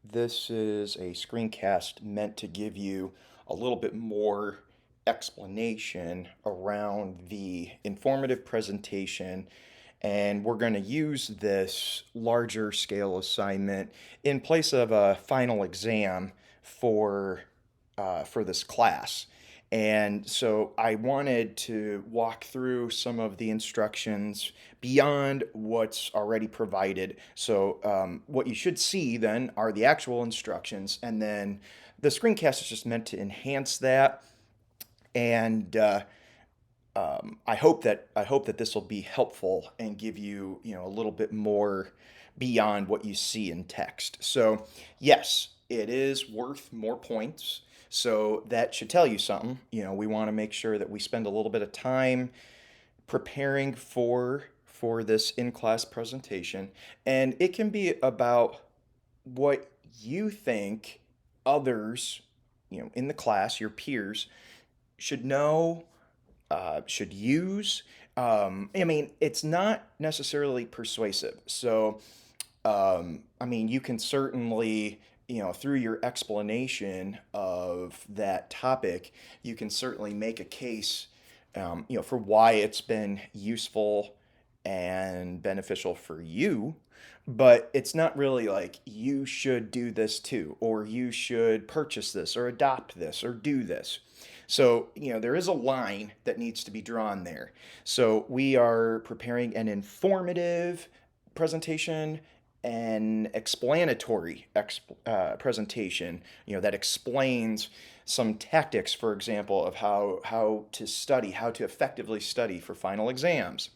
This is a screencast meant to give you a little bit more explanation around the informative presentation. And we're going to use this larger scale assignment in place of a final exam for this class. And so I wanted to walk through some of the instructions beyond what's already provided. So, what you should see then are the actual instructions, and then the screencast is just meant to enhance that. And I hope that this will be helpful and give you a little bit more beyond what you see in text. So yes, it is worth more points. So that should tell you something. We want to make sure that we spend a little bit of time preparing for this in-class presentation, and it can be about what you think others, in the class, your peers, should know, should use. I mean, it's not necessarily persuasive. So, I mean, you can certainly, through your explanation of that topic, you can certainly make a case, for why it's been useful and beneficial for you. But it's not really like you should do this too, or you should purchase this, or adopt this, or do this. So, there is a line that needs to be drawn there. So, we are preparing an informative presentation, an explanatory presentation, that explains some tactics, for example, of how to study, how to effectively study for final exams.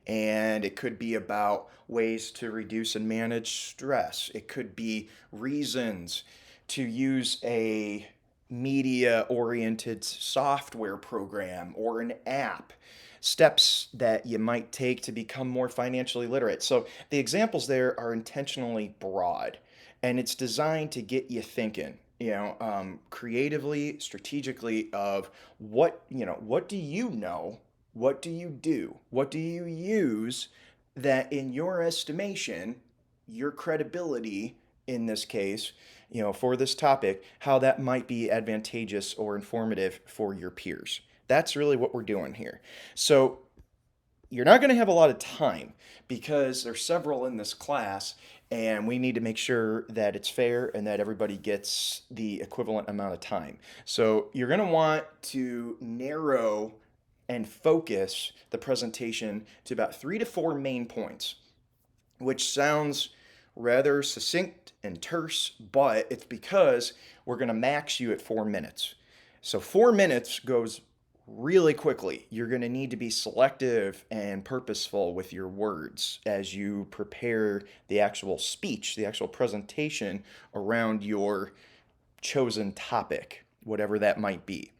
And it could be about ways to reduce and manage stress. It could be reasons to use a media oriented software program or an app, steps that you might take to become more financially literate. So the examples there are intentionally broad, and it's designed to get you thinking, creatively, strategically, of what do you know, what do you do, what do you use that, in your estimation, your credibility in this case, for this topic, how that might be advantageous or informative for your peers. That's really what we're doing here. So you're not going to have a lot of time because there's several in this class, and we need to make sure that it's fair and that everybody gets the equivalent amount of time. So you're going to want to narrow and focus the presentation to about 3 to 4 main points, which sounds rather succinct and terse, but it's because we're going to max you at 4 minutes. So 4 minutes goes really quickly. You're going to need to be selective and purposeful with your words as you prepare the actual speech, the actual presentation around your chosen topic, whatever that might be.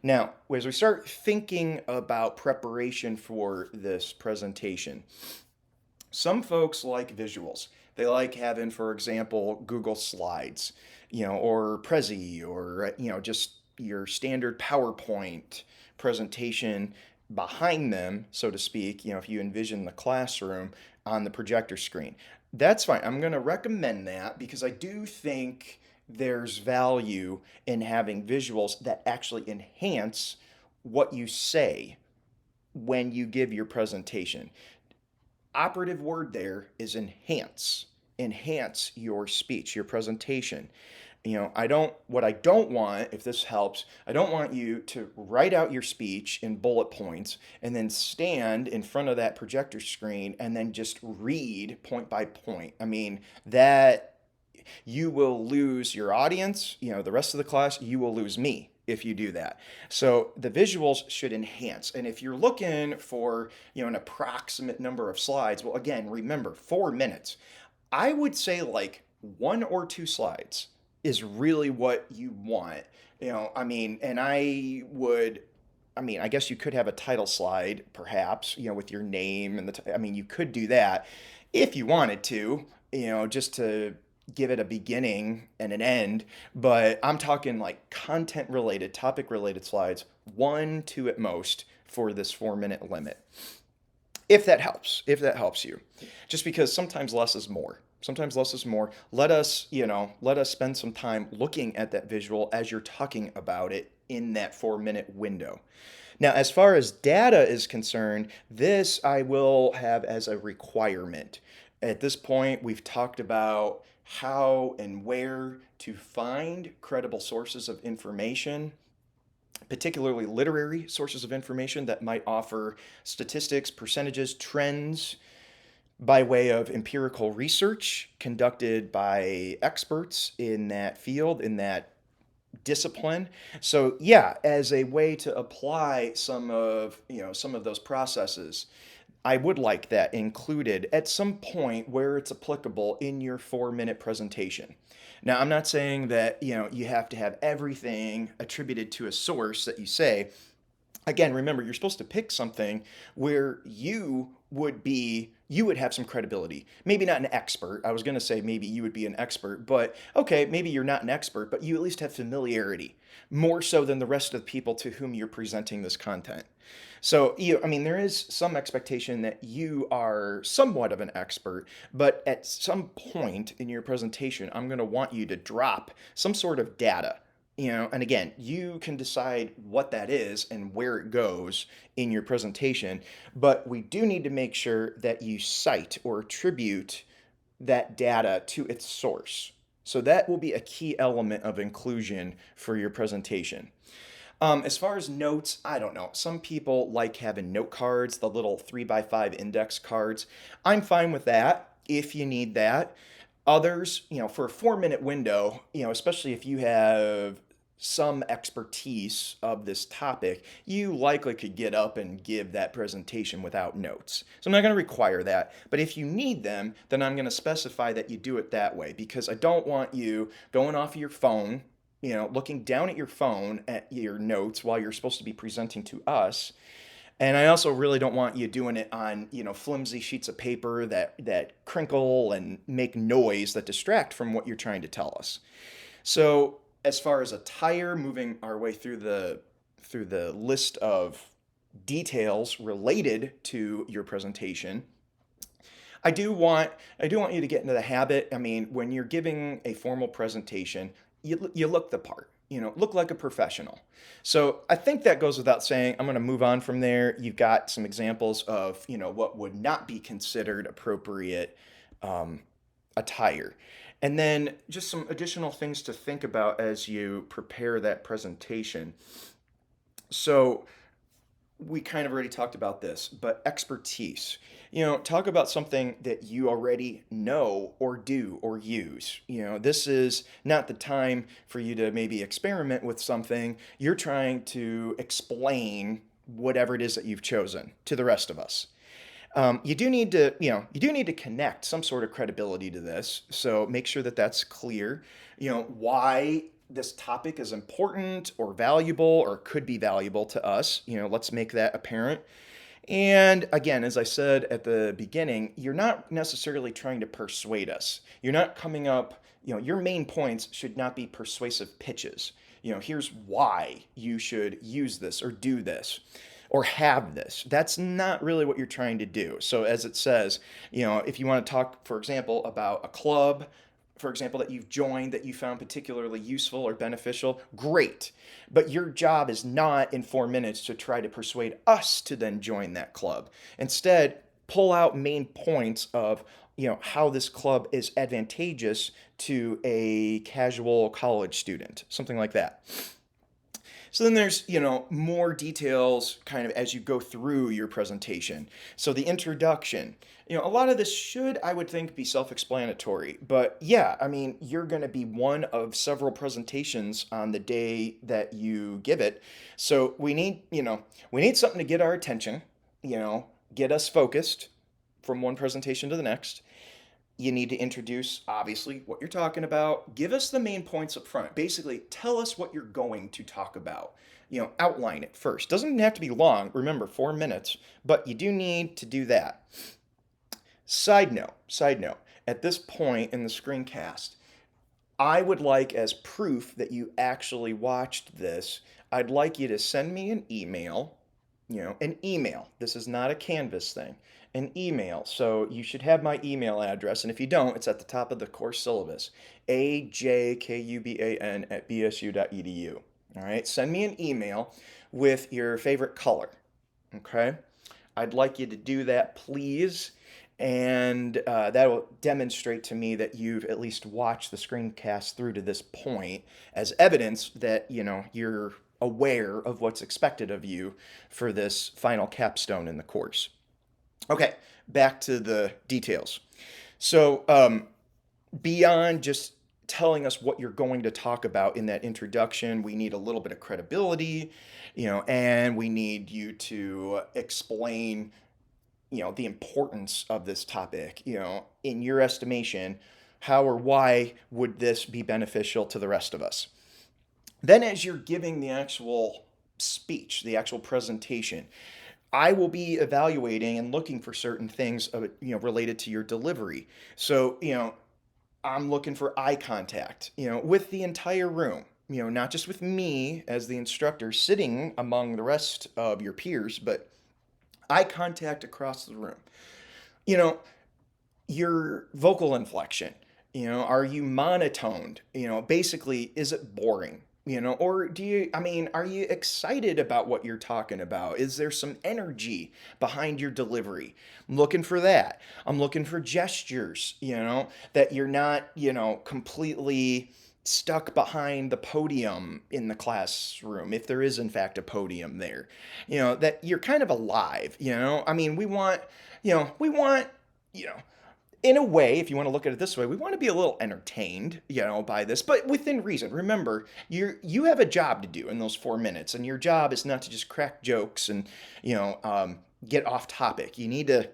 Now, as we start thinking about preparation for this presentation, some folks like visuals. They like having, for example, Google Slides, or Prezi, or, just your standard PowerPoint presentation behind them, so to speak, if you envision the classroom on the projector screen. That's fine. I'm going to recommend that because I do think there's value in having visuals that actually enhance what you say when you give your presentation. Operative word there is enhance. Enhance your speech, your presentation. What I don't want, if this helps, I don't want you to write out your speech in bullet points and then stand in front of that projector screen and then just read point by point. I mean, that you will lose your audience, the rest of the class, you will lose me if you do that. So the visuals should enhance. And if you're looking for, an approximate number of slides, well, again, remember 4 minutes. I would say like 1 or 2 slides is really what you want. I mean, and I guess you could have a title slide, perhaps, with your name and I mean, you could do that if you wanted to, just to give it a beginning and an end. But I'm talking like content related, topic related slides, 1, 2 at most for this 4 minute limit. If that helps you, just because sometimes less is more. Sometimes less is more. Let us spend some time looking at that visual as you're talking about it in that 4-minute window. Now, as far as data is concerned, this I will have as a requirement. At this point, we've talked about how and where to find credible sources of information, particularly literary sources of information that might offer statistics, percentages, trends by way of empirical research conducted by experts in that field, in that discipline. So yeah, as a way to apply some of those processes, I would like that included at some point where it's applicable in your 4-minute presentation. Now, I'm not saying that, you have to have everything attributed to a source that you say. Again, remember, you're supposed to pick something where you would have some credibility. Maybe not an expert. I was going to say maybe you would be an expert, but okay, maybe you're not an expert, but you at least have familiarity, more so than the rest of the people to whom you're presenting this content. So, I mean, there is some expectation that you are somewhat of an expert, but at some point in your presentation, I'm going to want you to drop some sort of data. And again, you can decide what that is and where it goes in your presentation, but we do need to make sure that you cite or attribute that data to its source. So that will be a key element of inclusion for your presentation. As far as notes, I don't know. Some people like having note cards, the little 3x5 index cards. I'm fine with that if you need that. Others, for a 4-minute window, especially if you have some expertise of this topic, you likely could get up and give that presentation without notes. So I'm not going to require that, but if you need them, then I'm going to specify that you do it that way because I don't want you going off of your phone, looking down at your phone at your notes while you're supposed to be presenting to us. And I also really don't want you doing it on, flimsy sheets of paper that crinkle and make noise that distract from what you're trying to tell us. So, as far as attire, moving our way through the list of details related to your presentation, I do want you to get into the habit. I mean, when you're giving a formal presentation, you look the part. Look like a professional. So I think that goes without saying. I'm going to move on from there. You've got some examples of what would not be considered appropriate attire, and then just some additional things to think about as you prepare that presentation. So we kind of already talked about this, but expertise. Talk about something that you already know or do or use. This is not the time for you to maybe experiment with something. You're trying to explain whatever it is that you've chosen to the rest of us. You do need to connect some sort of credibility to this. So make sure that that's clear. Why this topic is important or valuable or could be valuable to us. Let's make that apparent. And again, as I said at the beginning, you're not necessarily trying to persuade us. You're not coming up, your main points should not be persuasive pitches. Here's why you should use this or do this or have this. That's not really what you're trying to do. So, as it says, if you want to talk, for example, about a club, for example, that you've joined that you found particularly useful or beneficial, great. But your job is not in 4 minutes to try to persuade us to then join that club. Instead, pull out main points of how this club is advantageous to a casual college student, something like that. So then there's, more details kind of as you go through your presentation. So the introduction, a lot of this should, I would think, be self-explanatory. But yeah, I mean, you're going to be one of several presentations on the day that you give it. So we need something to get our attention, get us focused from one presentation to the next. You need to introduce, obviously, what you're talking about. Give us the main points up front. Basically, tell us what you're going to talk about. Outline it first. Doesn't even have to be long. Remember, 4 minutes, but you do need to do that. Side note, at this point in the screencast, I would like, as proof that you actually watched this, I'd like you to send me an email. An email. This is not a Canvas thing. an email. So you should have my email address. And if you don't, it's at the top of the course syllabus, ajkuban@bsu.edu. All right, send me an email with your favorite color. Okay, I'd like you to do that, please. And that will demonstrate to me that you've at least watched the screencast through to this point as evidence that, you're aware of what's expected of you for this final capstone in the course. Okay, back to the details. So, beyond just telling us what you're going to talk about in that introduction, we need a little bit of credibility, and we need you to explain, the importance of this topic. In your estimation, how or why would this be beneficial to the rest of us? Then, as you're giving the actual speech, the actual presentation, I will be evaluating and looking for certain things, related to your delivery. So, I'm looking for eye contact, with the entire room, not just with me as the instructor sitting among the rest of your peers, but eye contact across the room. You know, your vocal inflection, are you monotoned? Basically, is it boring? Or are you excited about what you're talking about? Is there some energy behind your delivery? I'm looking for that. I'm looking for gestures, that you're not, completely stuck behind the podium in the classroom, if there is in fact a podium there, that you're kind of alive, we want, you know, in a way, if you want to look at it this way, we want to be a little entertained, by this, but within reason. Remember, you have a job to do in those 4 minutes, and your job is not to just crack jokes and get off topic. You need to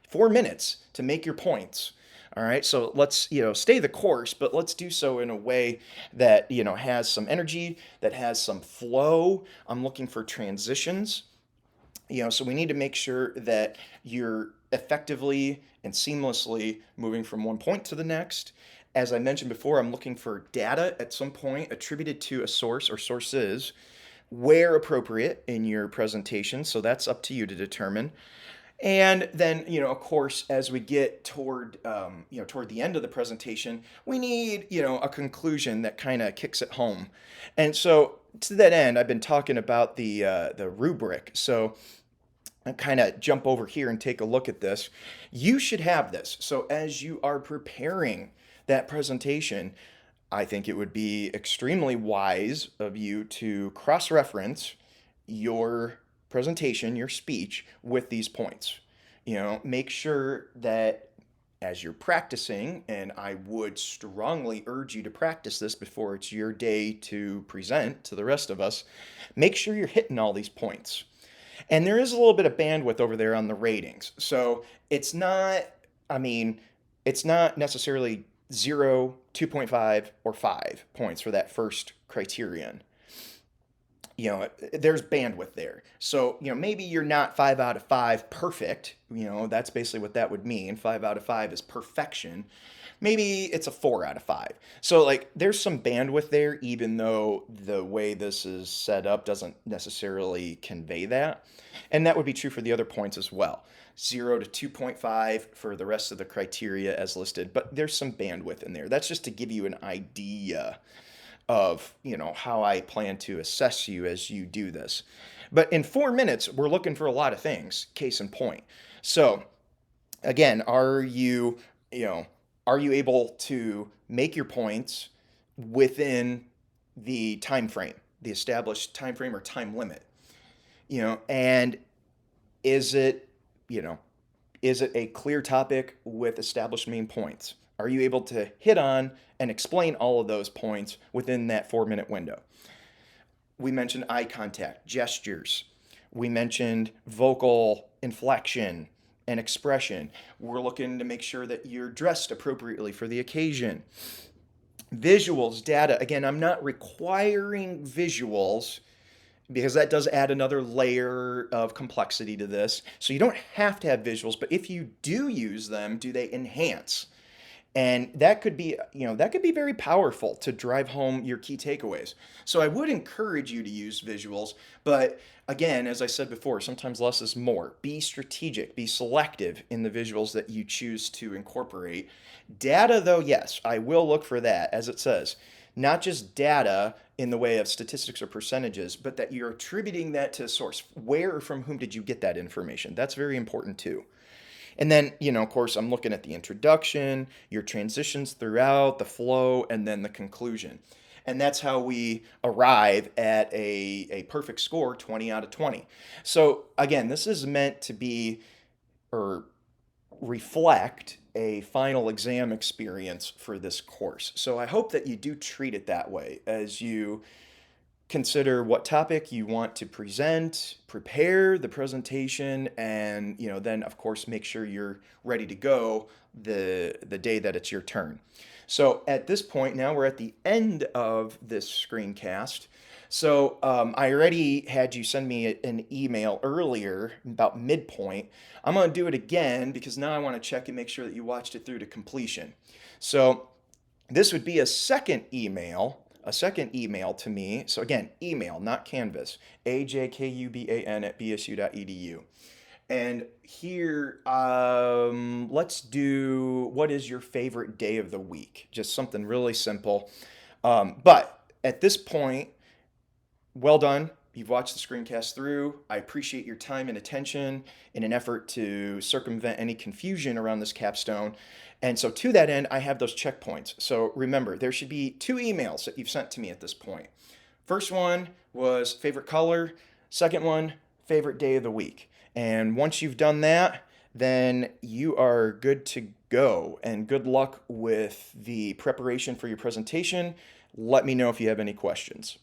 4 minutes to make your points. All right, so let's stay the course, but let's do so in a way that has some energy, that has some flow. I'm looking for transitions. So we need to make sure that you're effectively and seamlessly moving from one point to the next. As I mentioned before, I'm looking for data at some point attributed to a source or sources where appropriate in your presentation. So that's up to you to determine. And then, of course, as we get toward the end of the presentation, we need, a conclusion that kind of kicks it home. And so to that end, I've been talking about the rubric. So I kind of jump over here and take a look at this. You should have this. So as you are preparing that presentation, I think it would be extremely wise of you to cross-reference your presentation, your speech, with these points. Make sure that as you're practicing, and I would strongly urge you to practice this before it's your day to present to the rest of us, make sure you're hitting all these points. And there is a little bit of bandwidth over there on the ratings. So it's not necessarily 0, 2.5, or 5 points for that first criterion. There's bandwidth there. So, maybe you're not 5 out of 5 perfect. That's basically what that would mean. 5 out of 5 is perfection. Maybe it's a 4 out of 5. So, there's some bandwidth there, even though the way this is set up doesn't necessarily convey that. And that would be true for the other points as well. 0 to 2.5 for the rest of the criteria as listed, but there's some bandwidth in there. That's just to give you an idea of how I plan to assess you as you do this. But in 4 minutes, we're looking for a lot of things. Case in point. So again, are you able to make your points within the time frame, the established time frame or time limit? And is it a clear topic with established main points? Are you able to hit on and explain all of those points within that 4-minute window? We mentioned eye contact, gestures. We mentioned vocal inflection and expression. We're looking to make sure that you're dressed appropriately for the occasion. Visuals, data. Again, I'm not requiring visuals because that does add another layer of complexity to this. So you don't have to have visuals, but if you do use them, do they enhance? And that could be, that could be very powerful to drive home your key takeaways. So I would encourage you to use visuals, but again, as I said before, sometimes less is more. Be strategic, be selective in the visuals that you choose to incorporate. Data, though, yes, I will look for that, as it says. Not just data in the way of statistics or percentages, but that you're attributing that to a source. Where or from whom did you get that information? That's very important too. And then, of course, I'm looking at the introduction, your transitions throughout, the flow, and then the conclusion. And that's how we arrive at a perfect score, 20 out of 20. So, again, this is meant to be or reflect a final exam experience for this course. So, I hope that you do treat it that way as you consider what topic you want to present, prepare the presentation, and then of course make sure you're ready to go the day that it's your turn. So at this point now we're at the end of this screencast. So I already had you send me an email earlier about midpoint. I'm going to do it again because now I want to check and make sure that you watched it through to completion. So this would be a second email to me. So again, email, not Canvas, ajkuban@bsu.edu. And here, let's do what is your favorite day of the week? Just something really simple. But at this point, well done. You've watched the screencast through. I appreciate your time and attention in an effort to circumvent any confusion around this capstone. And so, to that end, I have those checkpoints. So, remember, there should be 2 emails that you've sent to me at this point. First one was favorite color, second one, favorite day of the week. And once you've done that, then you are good to go. And good luck with the preparation for your presentation. Let me know if you have any questions.